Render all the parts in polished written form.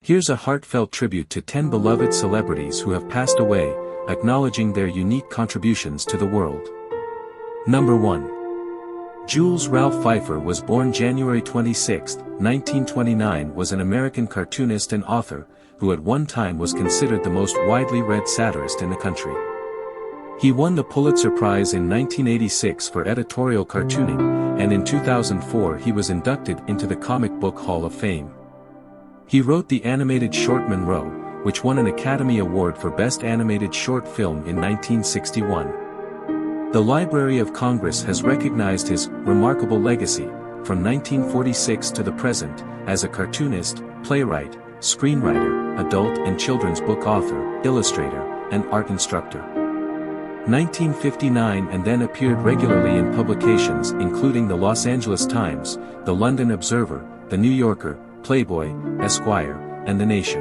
Here's a heartfelt tribute to 10 beloved celebrities who have passed away, acknowledging their unique contributions to the world. Number 1. Jules Ralph Pfeiffer was born January 26, 1929, was an American cartoonist and author, who at one time was considered the most widely read satirist in the country. He won the Pulitzer Prize in 1986 for editorial cartooning, and in 2004 he was inducted into the Comic Book Hall of Fame. He wrote the animated short Monroe, which won an Academy Award for Best Animated Short Film in 1961. The Library of Congress has recognized his remarkable legacy, from 1946 to the present, as a cartoonist, playwright, screenwriter, adult and children's book author, illustrator, and art instructor. 1959 and then appeared regularly in publications including the Los Angeles Times, the London Observer, the New Yorker, Playboy, Esquire, and The Nation.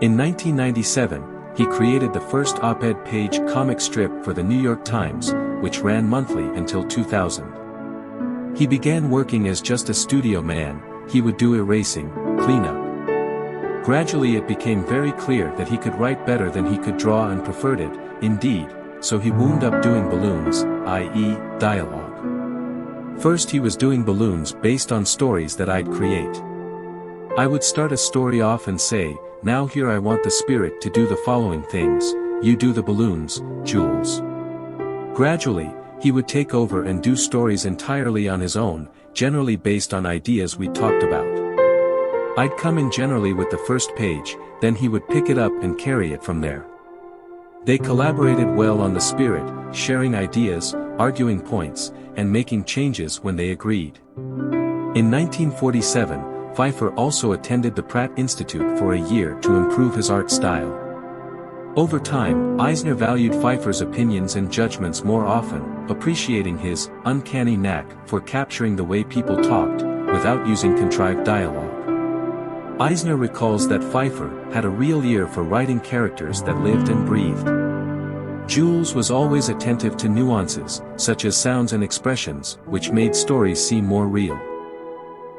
In 1997, he created the first op-ed page comic strip for the New York Times, which ran monthly until 2000. He began working as just a studio man. He would do erasing, cleanup. Gradually it became very clear that he could write better than he could draw and preferred it, indeed, so he wound up doing balloons, i.e., dialogue. First he was doing balloons based on stories that I'd create. I would start a story off and say, now here I want the spirit to do the following things, you do the balloons, Jules. Gradually, he would take over and do stories entirely on his own, generally based on ideas we talked about. I'd come in generally with the first page, then he would pick it up and carry it from there. They collaborated well on the spirit, sharing ideas, arguing points, and making changes when they agreed. In 1947, Pfeiffer also attended the Pratt Institute for a year to improve his art style. Over time, Eisner valued Pfeiffer's opinions and judgments more often, appreciating his uncanny knack for capturing the way people talked, without using contrived dialogue. Eisner recalls that Pfeiffer had a real ear for writing characters that lived and breathed. Jules was always attentive to nuances, such as sounds and expressions, which made stories seem more real.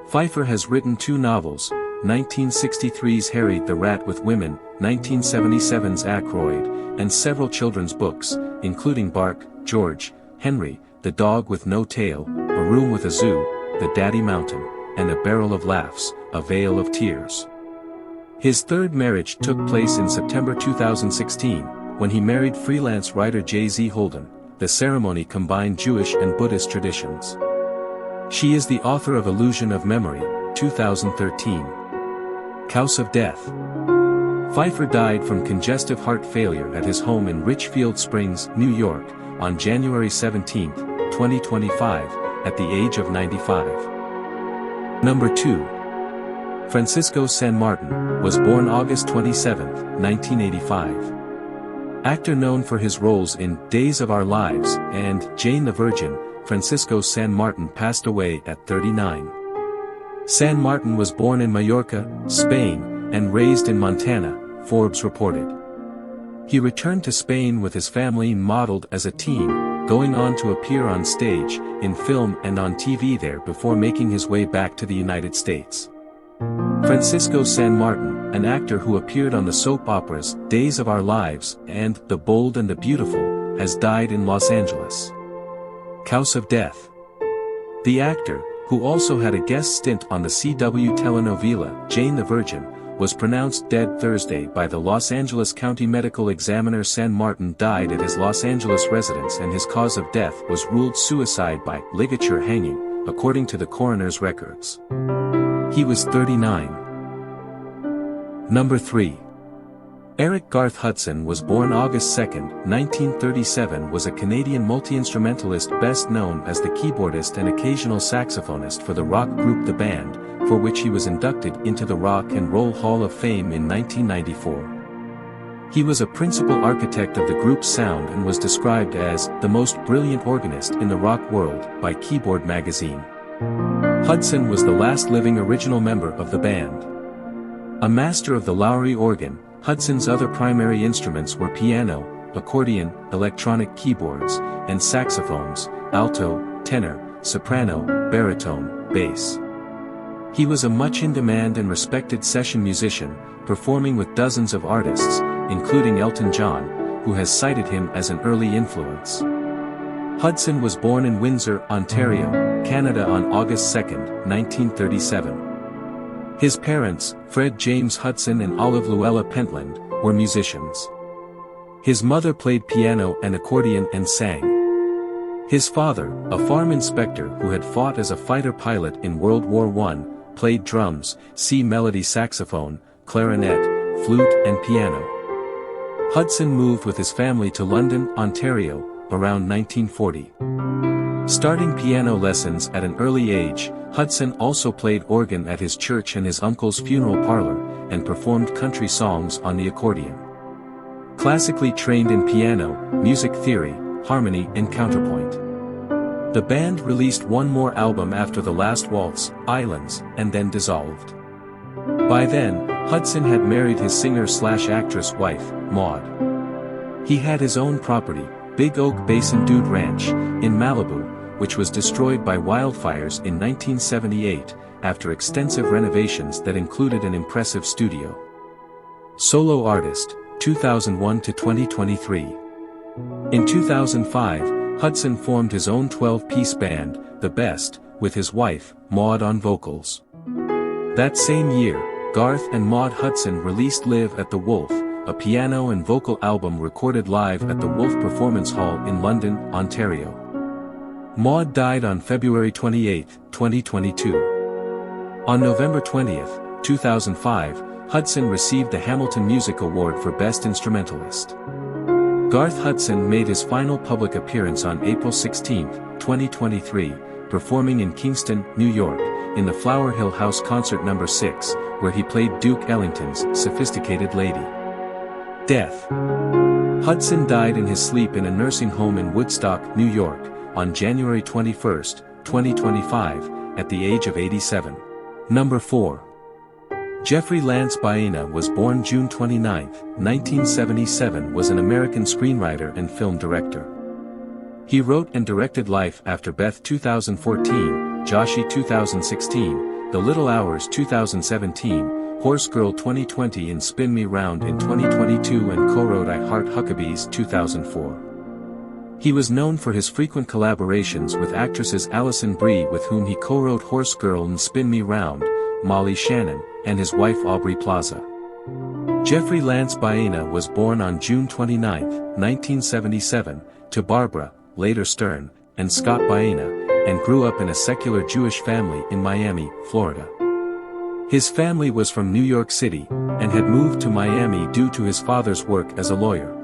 Pfeiffer has written 2 novels, 1963's Harry the Rat with Women, 1977's Ackroyd, and several children's books, including Bark, George, Henry, The Dog with No Tail, A Room with a Zoo, The Daddy Mountain, and A Barrel of Laughs, A Vale of Tears. His third marriage took place in September 2016, when he married freelance writer J.Z. Holden. The ceremony combined Jewish and Buddhist traditions. She is the author of Illusion of Memory, 2013. Cause of Death. Pfeiffer died from congestive heart failure at his home in Richfield Springs, New York, on January 17, 2025, at the age of 95. Number 2. Francisco San Martin, was born August 27, 1985. Actor known for his roles in Days of Our Lives and Jane the Virgin, Francisco San Martin passed away at 39. San Martin was born in Mallorca, Spain, and raised in Montana, Forbes reported. He returned to Spain with his family modeled as a teen, going on to appear on stage, in film and on TV there before making his way back to the United States. Francisco San Martin, an actor who appeared on the soap operas Days of Our Lives and The Bold and the Beautiful, has died in Los Angeles. Cause of Death. The actor, who also had a guest stint on the CW telenovela Jane the Virgin, was pronounced dead Thursday by the Los Angeles County Medical Examiner. San Martin died at his Los Angeles residence and his cause of death was ruled suicide by ligature hanging, according to the coroner's records. He was 39. Number 3. Eric Garth Hudson was born August 2, 1937, was a Canadian multi-instrumentalist best known as the keyboardist and occasional saxophonist for the rock group The Band, for which he was inducted into the Rock and Roll Hall of Fame in 1994. He was a principal architect of the group's sound and was described as the most brilliant organist in the rock world by Keyboard magazine. Hudson was the last living original member of the band. A master of the Lowrey organ, Hudson's other primary instruments were piano, accordion, electronic keyboards, and saxophones, alto, tenor, soprano, baritone, bass. He was a much in-demand and respected session musician, performing with dozens of artists, including Elton John, who has cited him as an early influence. Hudson was born in Windsor, Ontario, Canada on August 2, 1937. His parents, Fred James Hudson and Olive Luella Pentland, were musicians. His mother played piano and accordion and sang. His father, a farm inspector who had fought as a fighter pilot in World War I, played drums, melody saxophone, clarinet, flute and piano. Hudson moved with his family to London, Ontario, around 1940. Starting piano lessons at an early age, Hudson also played organ at his church and his uncle's funeral parlor, and performed country songs on the accordion. Classically trained in piano, music theory, harmony and counterpoint. The band released one more album after The Last Waltz, Islands, and then dissolved. By then, Hudson had married his singer-slash-actress wife, Maude. He had his own property, Big Oak Basin Dude Ranch, in Malibu, which was destroyed by wildfires in 1978, after extensive renovations that included an impressive studio. Solo artist, 2001 to 2023. In 2005, Hudson formed his own 12-piece band, The Best, with his wife, Maude on vocals. That same year, Garth and Maude Hudson released Live at the Wolf, a piano and vocal album recorded live at the Wolf Performance Hall in London, Ontario. Maude died on February 28, 2022. On November 20, 2005, Hudson received the Hamilton Music Award for Best Instrumentalist. Garth Hudson made his final public appearance on April 16, 2023, performing in Kingston, New York, in the Flower Hill House Concert No. 6, where he played Duke Ellington's Sophisticated Lady. Death. Hudson died in his sleep in a nursing home in Woodstock, New York, on January 21, 2025, at the age of 87. Number 4. Jeffrey Lance Baena was born June 29, 1977, was an American screenwriter and film director. He wrote and directed Life After Beth 2014, Joshi 2016, The Little Hours 2017, Horse Girl 2020 and Spin Me Round in 2022 and co-wrote I Heart Huckabees 2004. He was known for his frequent collaborations with actresses Alison Brie, with whom he co-wrote Horse Girl and Spin Me Round, Molly Shannon, and his wife Aubrey Plaza. Jeffrey Lance Baena was born on June 29, 1977, to Barbara, later Stern, and Scott Baena, and grew up in a secular Jewish family in Miami, Florida. His family was from New York City, and had moved to Miami due to his father's work as a lawyer.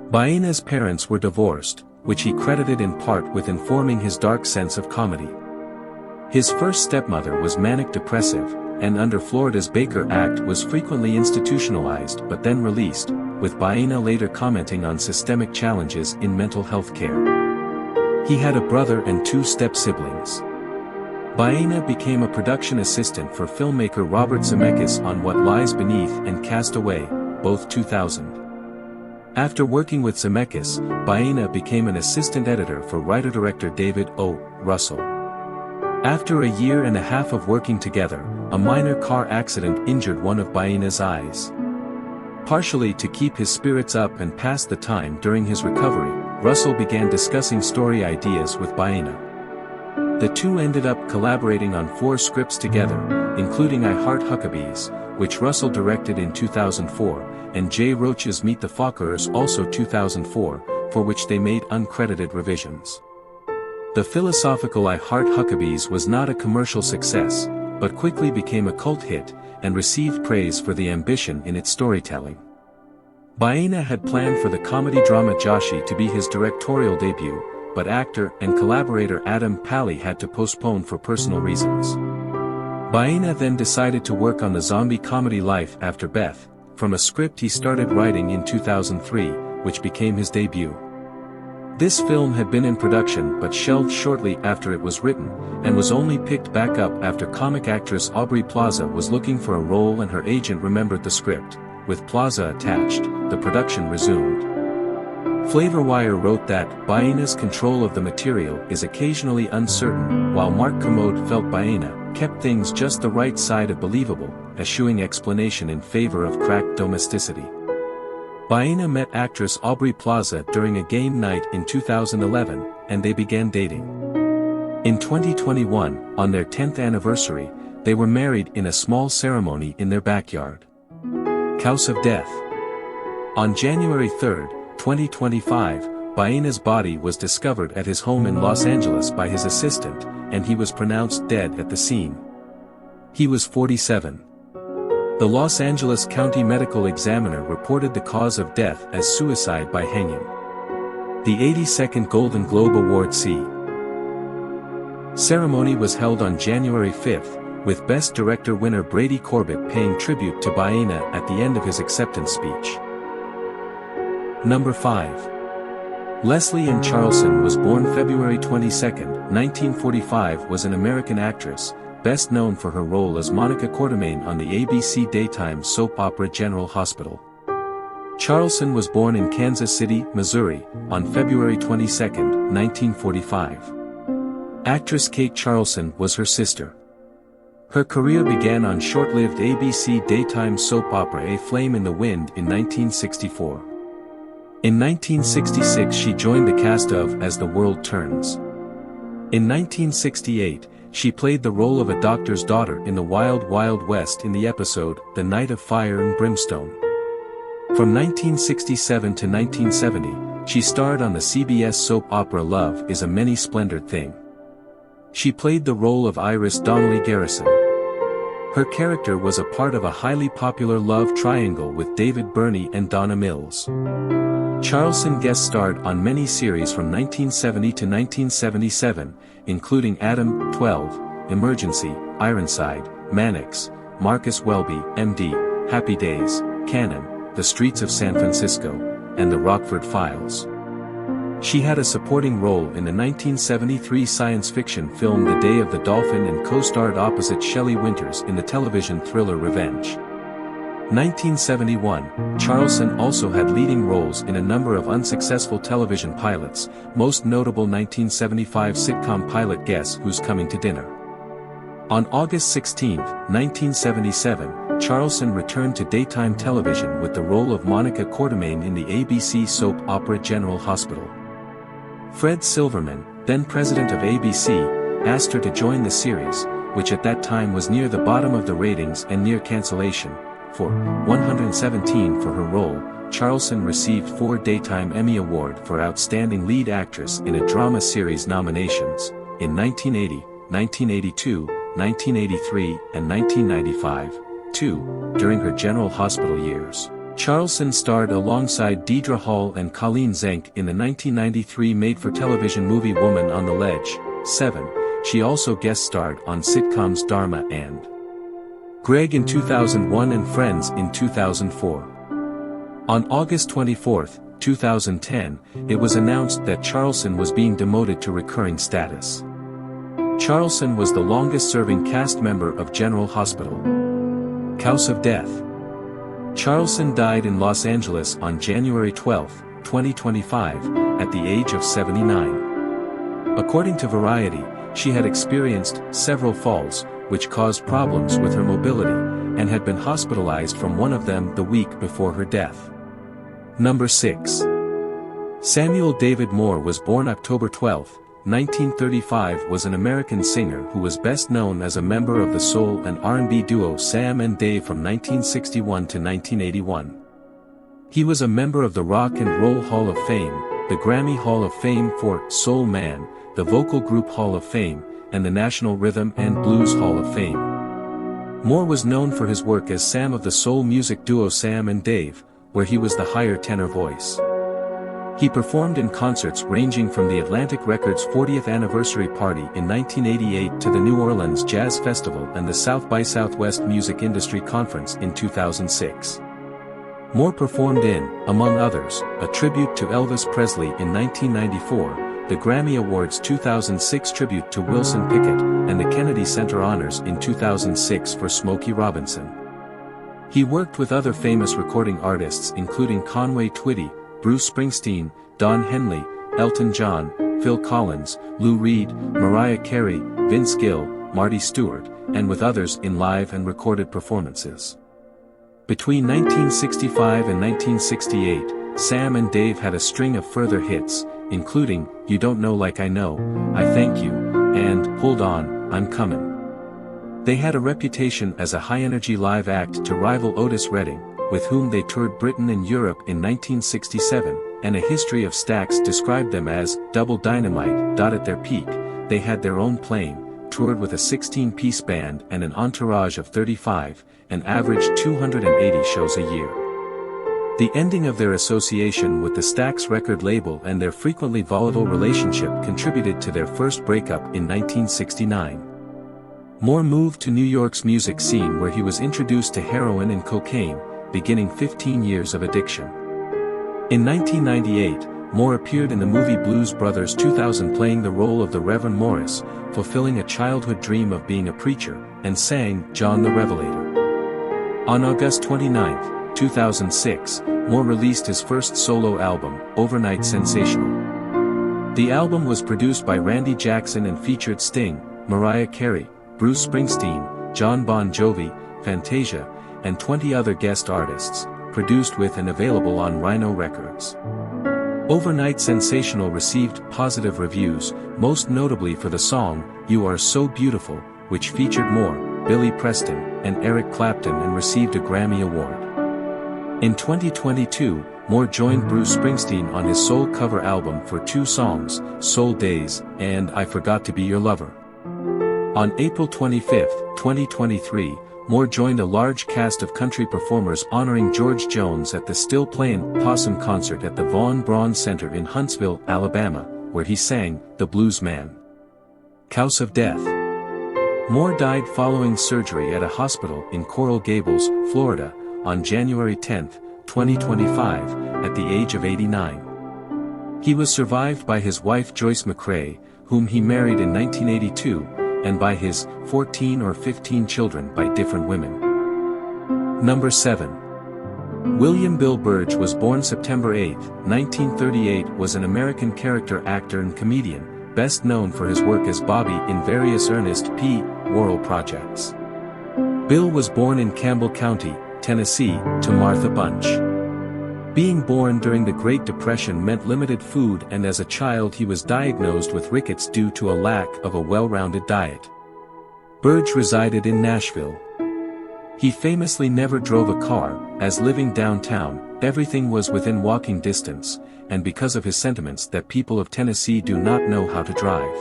Baena's parents were divorced, which he credited in part with informing his dark sense of comedy. His first stepmother was manic-depressive, and under Florida's Baker Act was frequently institutionalized but then released, with Baena later commenting on systemic challenges in mental health care. He had a brother and 2 step-siblings. Baena became a production assistant for filmmaker Robert Zemeckis on What Lies Beneath and Cast Away, both 2000. After working with Zemeckis, Baena became an assistant editor for writer-director David O. Russell. After a year and a half of working together, a minor car accident injured one of Baena's eyes. Partially to keep his spirits up and pass the time during his recovery, Russell began discussing story ideas with Baena. The two ended up collaborating on 4 scripts together, including I Heart Huckabees, which Russell directed in 2004, and Jay Roach's Meet the Fockers, also 2004, for which they made uncredited revisions. The philosophical I Heart Huckabees was not a commercial success, but quickly became a cult hit, and received praise for the ambition in its storytelling. Baena had planned for the comedy drama Joshi to be his directorial debut, but actor and collaborator Adam Pally had to postpone for personal reasons. Baena then decided to work on the zombie comedy Life After Beth, from a script he started writing in 2003, which became his debut. This film had been in production but shelved shortly after it was written, and was only picked back up after comic actress Aubrey Plaza was looking for a role and her agent remembered the script. With Plaza attached, the production resumed. Flavorwire wrote that Baena's control of the material is occasionally uncertain, while Mark Kermode felt Baena, kept things just the right side of believable, eschewing explanation in favor of cracked domesticity. Baena met actress Aubrey Plaza during a game night in 2011, and they began dating. In 2021, on their 10th anniversary, they were married in a small ceremony in their backyard. Cause of death. On January 3, 2025, Baena's body was discovered at his home in Los Angeles by his assistant, and he was pronounced dead at the scene. He was 47. The Los Angeles County Medical Examiner reported the cause of death as suicide by hanging. The 82nd Golden Globe Award ceremony was held on January 5, with Best Director winner Brady Corbett paying tribute to Baena at the end of his acceptance speech. Number 5. Leslie Ann Charlson was born February 22, 1945, was an American actress, best known for her role as Monica Quartermain on the ABC daytime soap opera General Hospital. Charlson was born in Kansas City, Missouri, on February 22, 1945. Actress Kate Charlson was her sister. Her career began on short-lived ABC daytime soap opera A Flame in the Wind in 1964. In 1966 she joined the cast of As the World Turns. In 1968, she played the role of a doctor's daughter in The Wild Wild West in the episode The Night of Fire and Brimstone. From 1967 to 1970, she starred on the CBS soap opera Love is a Many-Splendored Thing. She played the role of Iris Donnelly Garrison. Her character was a part of a highly popular love triangle with David Burney and Donna Mills. Charlson guest-starred on many series from 1970 to 1977, including Adam, 12, Emergency, Ironside, Mannix, Marcus Welby, M.D., Happy Days, Cannon, The Streets of San Francisco, and The Rockford Files. She had a supporting role in the 1973 science fiction film The Day of the Dolphin and co-starred opposite Shelley Winters in the television thriller Revenge. 1971, Charlson also had leading roles in a number of unsuccessful television pilots, most notable 1975 sitcom pilot Guess Who's Coming to Dinner. On August 16, 1977, Charlson returned to daytime television with the role of Monica Quartermain in the ABC soap opera General Hospital. Fred Silverman, then president of ABC, asked her to join the series, which at that time was near the bottom of the ratings and near cancellation. For 117 for her role, Charlson received 4 Daytime Emmy Award for Outstanding Lead Actress in a Drama Series nominations, in 1980, 1982, 1983, and 1995, too, during her General Hospital years. Charlson starred alongside Deidre Hall and Colleen Zenk in the 1993 made-for-television movie Woman on the Ledge, 7. She also guest-starred on sitcoms Dharma and Greg in 2001 and Friends in 2004. On August 24, 2010, it was announced that Charlson was being demoted to recurring status. Charlson was the longest-serving cast member of General Hospital. Cause of death. Charlson died in Los Angeles on January 12, 2025, at the age of 79. According to Variety, she had experienced several falls, which caused problems with her mobility, and had been hospitalized from one of them the week before her death. Number 6. Samuel David Moore was born October 12, 1935, was an American singer who was best known as a member of the soul and R&B duo Sam and Dave from 1961 to 1981. He was a member of the Rock and Roll Hall of Fame, the Grammy Hall of Fame for Soul Man, the Vocal Group Hall of Fame, and the National Rhythm and Blues Hall of Fame. Moore was known for his work as Sam of the soul music duo Sam and Dave, where he was the higher tenor voice. He performed in concerts ranging from the Atlantic Records 40th anniversary party in 1988 to the New Orleans Jazz Festival and the South by Southwest Music Industry Conference in 2006. Moore performed in, among others, a tribute to Elvis Presley in 1994, the Grammy Awards 2006 tribute to Wilson Pickett, and the Kennedy Center Honors in 2006 for Smokey Robinson. He worked with other famous recording artists including Conway Twitty, Bruce Springsteen, Don Henley, Elton John, Phil Collins, Lou Reed, Mariah Carey, Vince Gill, Marty Stewart, and with others in live and recorded performances. Between 1965 and 1968, Sam and Dave had a string of further hits, including You Don't Know Like I Know, I Thank You, and Hold On, I'm Comin'. They had a reputation as a high-energy live act to rival Otis Redding, with whom they toured Britain and Europe in 1967, and a history of Stax described them as double dynamite. At their peak, they had their own plane, toured with a 16-piece band and an entourage of 35, and averaged 280 shows a year. The ending of their association with the Stax record label and their frequently volatile relationship contributed to their first breakup in 1969. Moore moved to New York's music scene where he was introduced to heroin and cocaine, beginning 15 years of addiction. In 1998, Moore appeared in the movie Blues Brothers 2000 playing the role of the Reverend Morris, fulfilling a childhood dream of being a preacher, and sang John the Revelator. On August 29, 2006, Moore released his first solo album, Overnight Sensational. The album was produced by Randy Jackson and featured Sting, Mariah Carey, Bruce Springsteen, John Bon Jovi, Fantasia, and 20 other guest artists, produced with and available on Rhino Records. Overnight Sensational received positive reviews, most notably for the song, You Are So Beautiful, which featured Moore, Billy Preston, and Eric Clapton and received a Grammy Award. In 2022, Moore joined Bruce Springsteen on his soul cover album for two songs, Soul Days, and I Forgot to Be Your Lover. On April 25, 2023, Moore joined a large cast of country performers honoring George Jones at the Still Playin' Possum concert at the Von Braun Center in Huntsville, Alabama, where he sang The Blues Man. House of Death. Moore died following surgery at a hospital in Coral Gables, Florida, on January 10, 2025, at the age of 89. He was survived by his wife Joyce McCrae, whom he married in 1982, and by his 14 or 15 children by different women. Number 7. William Bill Burge was born September 8, 1938, was an American character actor and comedian, best known for his work as Bobby in various Ernest P. Worrell projects. Bill was born in Campbell County, Tennessee, to Martha Bunch. Being born during the Great Depression meant limited food, and as a child he was diagnosed with rickets due to a lack of a well-rounded diet. Burge resided in Nashville. He famously never drove a car, as living downtown, everything was within walking distance, and because of his sentiments that people of Tennessee do not know how to drive.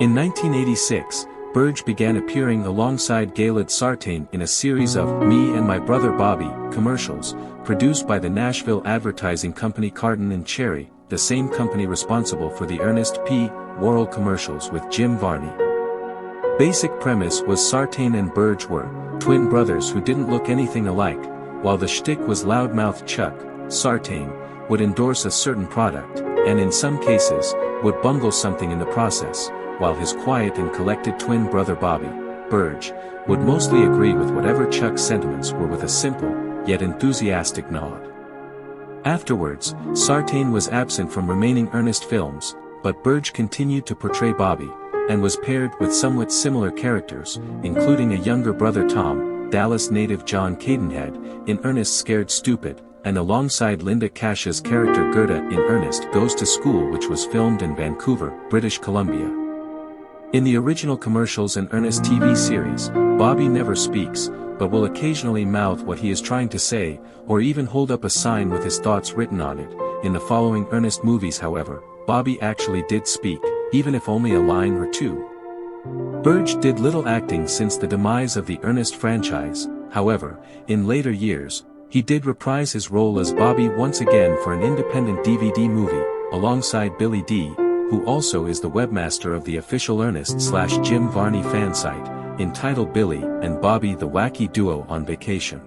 In 1986, Burge began appearing alongside Gaylord Sartain in a series of Me and My Brother Bobby commercials, produced by the Nashville advertising company Carton & Cherry, the same company responsible for the Ernest P. Worrell commercials with Jim Varney. Basic premise was Sartain and Burge were twin brothers who didn't look anything alike. While the shtick was loudmouth Chuck, Sartain would endorse a certain product, and in some cases, would bungle something in the process, while his quiet and collected twin brother Bobby, Burge, would mostly agree with whatever Chuck's sentiments were with a simple, yet enthusiastic nod. Afterwards, Sartain was absent from remaining Ernest films, but Burge continued to portray Bobby, and was paired with somewhat similar characters, including a younger brother Tom, Dallas native John Cadenhead, in Ernest Scared Stupid, and alongside Linda Cash's character Gerda in Ernest Goes to School, which was filmed in Vancouver, British Columbia. In the original commercials and Ernest TV series, Bobby never speaks, but will occasionally mouth what he is trying to say, or even hold up a sign with his thoughts written on it. In the following Ernest movies, however, Bobby actually did speak, even if only a line or two. Burge did little acting since the demise of the Ernest franchise. However, in later years, he did reprise his role as Bobby once again for an independent DVD movie, alongside Billy D., who also is the webmaster of the official Ernest/Jim Varney fan site, entitled Billy and Bobby the Wacky Duo on Vacation.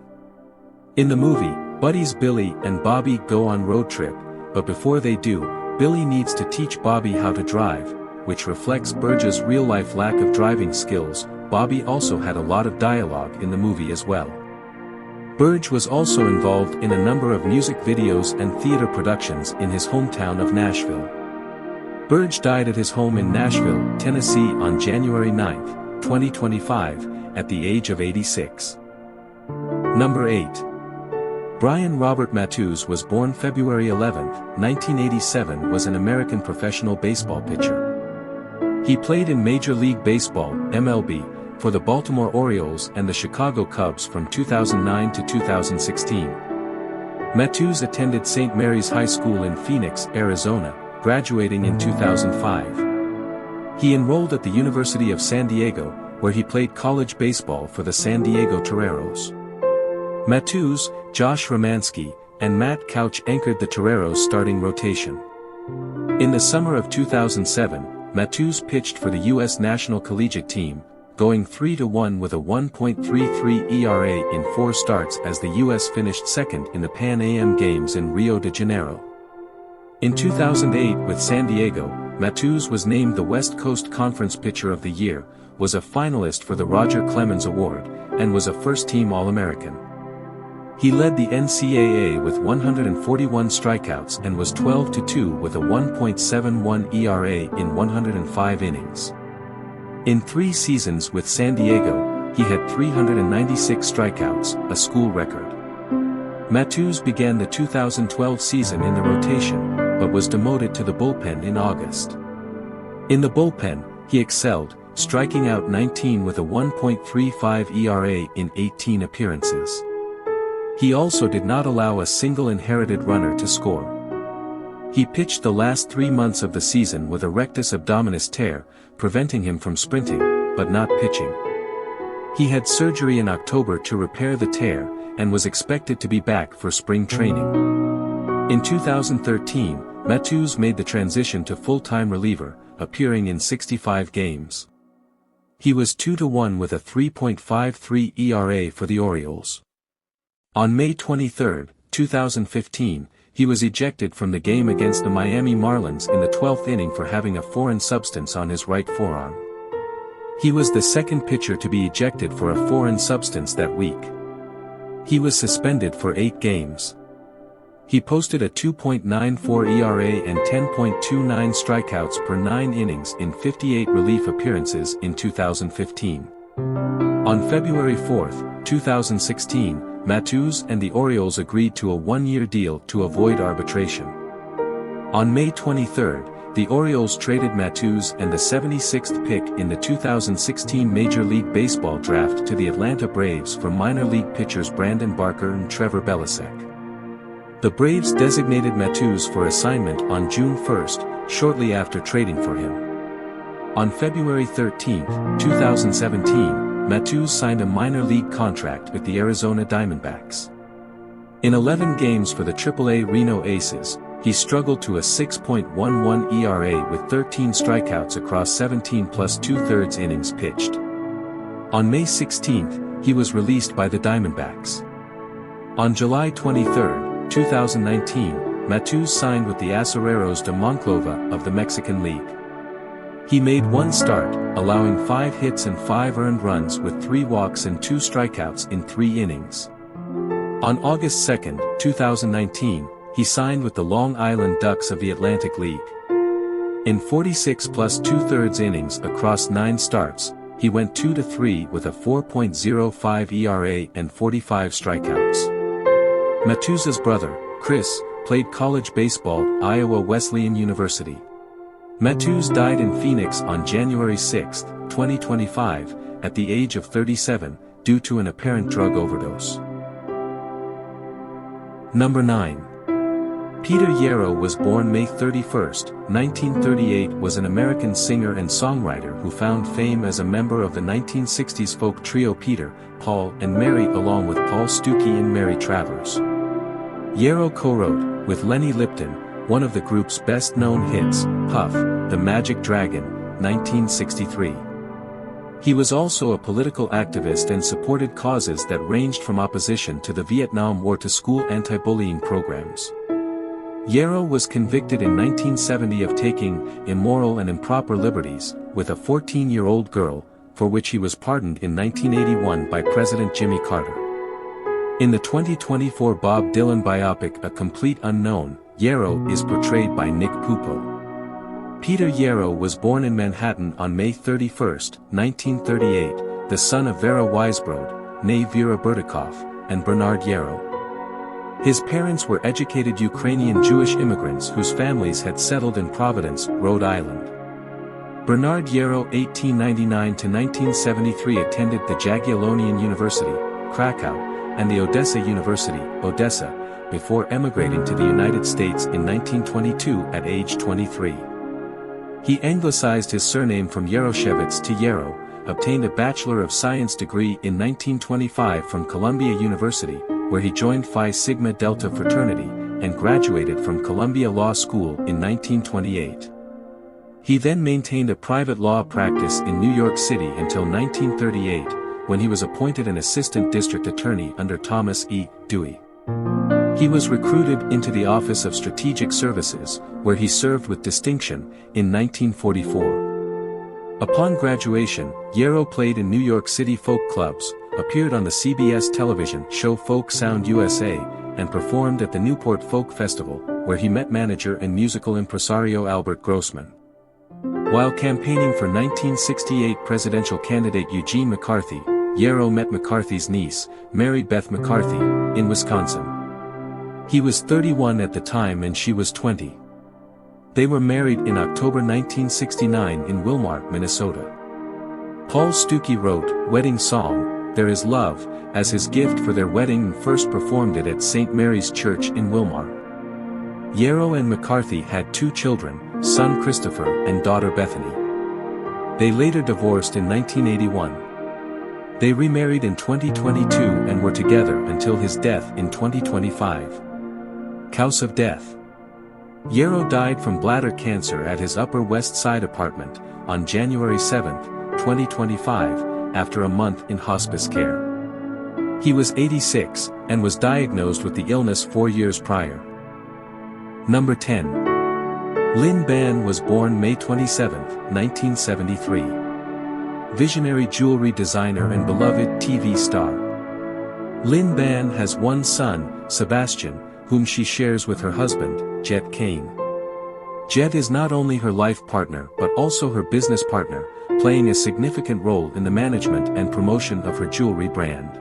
In the movie, buddies Billy and Bobby go on road trip, but before they do, Billy needs to teach Bobby how to drive, which reflects Burge's real-life lack of driving skills. Bobby also had a lot of dialogue in the movie as well. Burge was also involved in a number of music videos and theater productions in his hometown of Nashville. Burge died at his home in Nashville, Tennessee on January 9, 2025, at the age of 86. Number 8. Brian Robert Matthews was born February 11, 1987, was an American professional baseball pitcher. He played in Major League Baseball, MLB, for the Baltimore Orioles and the Chicago Cubs from 2009 to 2016. Matthews attended St. Mary's High School in Phoenix, Arizona, graduating in 2005. He enrolled at the University of San Diego, where he played college baseball for the San Diego Toreros. Matthews, Josh Romanski, and Matt Couch anchored the Toreros' starting rotation. In the summer of 2007, Matthews pitched for the U.S. national collegiate team, going 3-1 with a 1.33 ERA in 4 starts as the U.S. finished second in the Pan Am Games in Rio de Janeiro. In 2008 with San Diego, Matthews was named the West Coast Conference Pitcher of the Year, was a finalist for the Roger Clemens Award, and was a first-team All-American. He led the NCAA with 141 strikeouts and was 12-2 with a 1.71 ERA in 105 innings. In 3 seasons with San Diego, he had 396 strikeouts, a school record. Matthews began the 2012 season in the rotation, but was demoted to the bullpen in August. In the bullpen, he excelled, striking out 19 with a 1.35 ERA in 18 appearances. He also did not allow a single inherited runner to score. He pitched the last 3 months of the season with a rectus abdominis tear, preventing him from sprinting, but not pitching. He had surgery in October to repair the tear, and was expected to be back for spring training. In 2013, Matthews made the transition to full-time reliever, appearing in 65 games. He was 2-1 with a 3.53 ERA for the Orioles. On May 23, 2015, he was ejected from the game against the Miami Marlins in the 12th inning for having a foreign substance on his right forearm. He was the second pitcher to be ejected for a foreign substance that week. He was suspended for 8 games. He posted a 2.94 ERA and 10.29 strikeouts per 9 innings in 58 relief appearances in 2015. On February 4, 2016, Matthews and the Orioles agreed to a 1-year deal to avoid arbitration. On May 23, the Orioles traded Matthews and the 76th pick in the 2016 Major League Baseball draft to the Atlanta Braves for minor league pitchers Brandon Barker and Trevor Belisek. The Braves designated Matthews for assignment on June 1, shortly after trading for him. On February 13, 2017, Matthews signed a minor league contract with the Arizona Diamondbacks. In 11 games for the AAA Reno Aces, he struggled to a 6.11 ERA with 13 strikeouts across 17 plus 2/3 innings pitched. On May 16, he was released by the Diamondbacks. On July 23, 2019, Matthews signed with the Acereros de Monclova of the Mexican League. He made 1 start, allowing 5 hits and 5 earned runs with 3 walks and 2 strikeouts in 3 innings. On August 2, 2019, he signed with the Long Island Ducks of the Atlantic League. In 46 plus 2/3 innings across 9 starts, he went 2-3 with a 4.05 ERA and 45 strikeouts. Matthews's brother, Chris, played college baseball at Iowa Wesleyan University. Matthews died in Phoenix on January 6, 2025, at the age of 37, due to an apparent drug overdose. Number 9. Peter Yarrow was born May 31, 1938, was an American singer and songwriter who found fame as a member of the 1960s folk trio Peter, Paul and Mary along with Paul Stuckey and Mary Travers. Yarrow co-wrote, with Lenny Lipton, one of the group's best-known hits, Puff, the Magic Dragon, 1963. He was also a political activist and supported causes that ranged from opposition to the Vietnam War to school anti-bullying programs. Yarrow was convicted in 1970 of taking immoral and improper liberties with a 14-year-old girl, for which he was pardoned in 1981 by President Jimmy Carter. In the 2024 Bob Dylan biopic A Complete Unknown, Yarrow is portrayed by Nick Pupo. Peter Yarrow was born in Manhattan on May 31, 1938, the son of Vera Weisbrod, née Vera Burdikoff, and Bernard Yarrow. His parents were educated Ukrainian Jewish immigrants whose families had settled in Providence, Rhode Island. Bernard Yarrow (1899–1973) attended the Jagiellonian University, Krakow, and the Odessa University, Odessa, before emigrating to the United States in 1922 at age 23. He anglicized his surname from Yaroshevitz to Yarrow, obtained a Bachelor of Science degree in 1925 from Columbia University, where he joined Phi Sigma Delta fraternity, and graduated from Columbia Law School in 1928. He then maintained a private law practice in New York City until 1938, when he was appointed an assistant district attorney under Thomas E. Dewey. He was recruited into the Office of Strategic Services, where he served with distinction, in 1944. Upon graduation, Yarrow played in New York City folk clubs, appeared on the CBS television show Folk Sound USA, and performed at the Newport Folk Festival, where he met manager and musical impresario Albert Grossman. While campaigning for 1968 presidential candidate Eugene McCarthy, Yarrow met McCarthy's niece, Mary Beth McCarthy, in Wisconsin. He was 31 at the time and she was 20. They were married in October 1969 in Wilmar, Minnesota. Paul Stuckey wrote, "Wedding Song, There Is Love," as his gift for their wedding and first performed it at St. Mary's Church in Wilmar. Yarrow and McCarthy had 2 children, son Christopher and daughter Bethany. They later divorced in 1981. They remarried in 2022 and were together until his death in 2025. Cause of death. Yarrow died from bladder cancer at his Upper West Side apartment, on January 7, 2025, after a month in hospice care. He was 86, and was diagnosed with the illness 4 years prior. Number 10. Lynn Ban was born May 27, 1973. Visionary jewelry designer and beloved TV star. Lynn Ban has one son, Sebastian, whom she shares with her husband, Jet Kane. Jet is not only her life partner but also her business partner, playing a significant role in the management and promotion of her jewelry brand.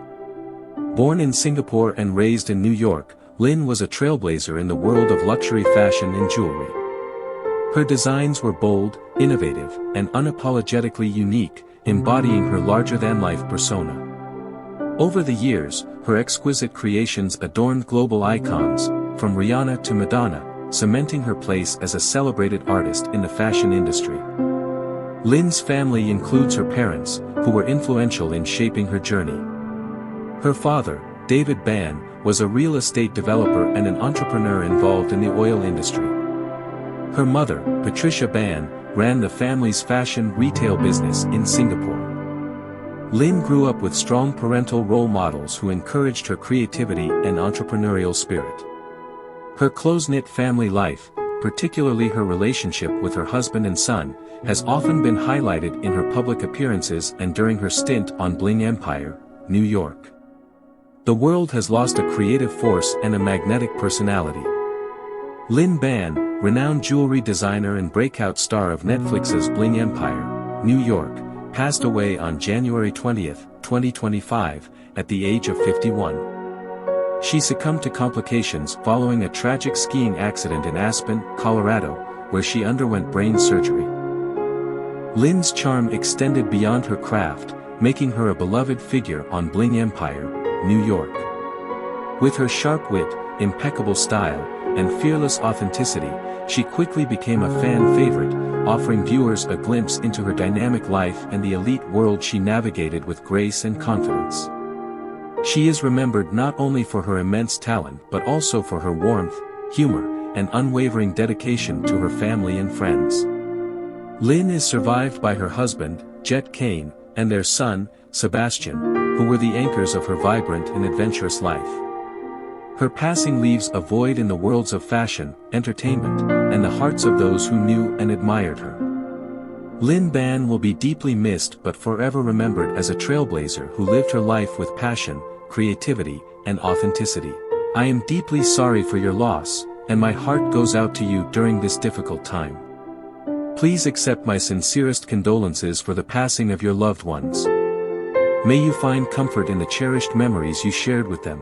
Born in Singapore and raised in New York, Lynn was a trailblazer in the world of luxury fashion and jewelry. Her designs were bold, innovative, and unapologetically unique, embodying her larger-than-life persona. Over the years, her exquisite creations adorned global icons, from Rihanna to Madonna, cementing her place as a celebrated artist in the fashion industry. Lynn's family includes her parents, who were influential in shaping her journey. Her father, David Ban, was a real estate developer and an entrepreneur involved in the oil industry. Her mother, Patricia Ban, ran the family's fashion retail business in Singapore. Lynn grew up with strong parental role models who encouraged her creativity and entrepreneurial spirit. Her close-knit family life, particularly her relationship with her husband and son, has often been highlighted in her public appearances and during her stint on Bling Empire, New York. The world has lost a creative force and a magnetic personality. Lynn Ban, renowned jewelry designer and breakout star of Netflix's Bling Empire, New York, passed away on January 20, 2025, at the age of 51. She succumbed to complications following a tragic skiing accident in Aspen, Colorado, where she underwent brain surgery. Lynn's charm extended beyond her craft, making her a beloved figure on Bling Empire, New York. With her sharp wit, impeccable style, and fearless authenticity, she quickly became a fan favorite, offering viewers a glimpse into her dynamic life and the elite world she navigated with grace and confidence. She is remembered not only for her immense talent but also for her warmth, humor, and unwavering dedication to her family and friends. Lynn is survived by her husband, Jet Kane, and their son, Sebastian, who were the anchors of her vibrant and adventurous life. Her passing leaves a void in the worlds of fashion, entertainment, and the hearts of those who knew and admired her. Lynn Ban will be deeply missed but forever remembered as a trailblazer who lived her life with passion, creativity, and authenticity. I am deeply sorry for your loss, and my heart goes out to you during this difficult time. Please accept my sincerest condolences for the passing of your loved ones. May you find comfort in the cherished memories you shared with them.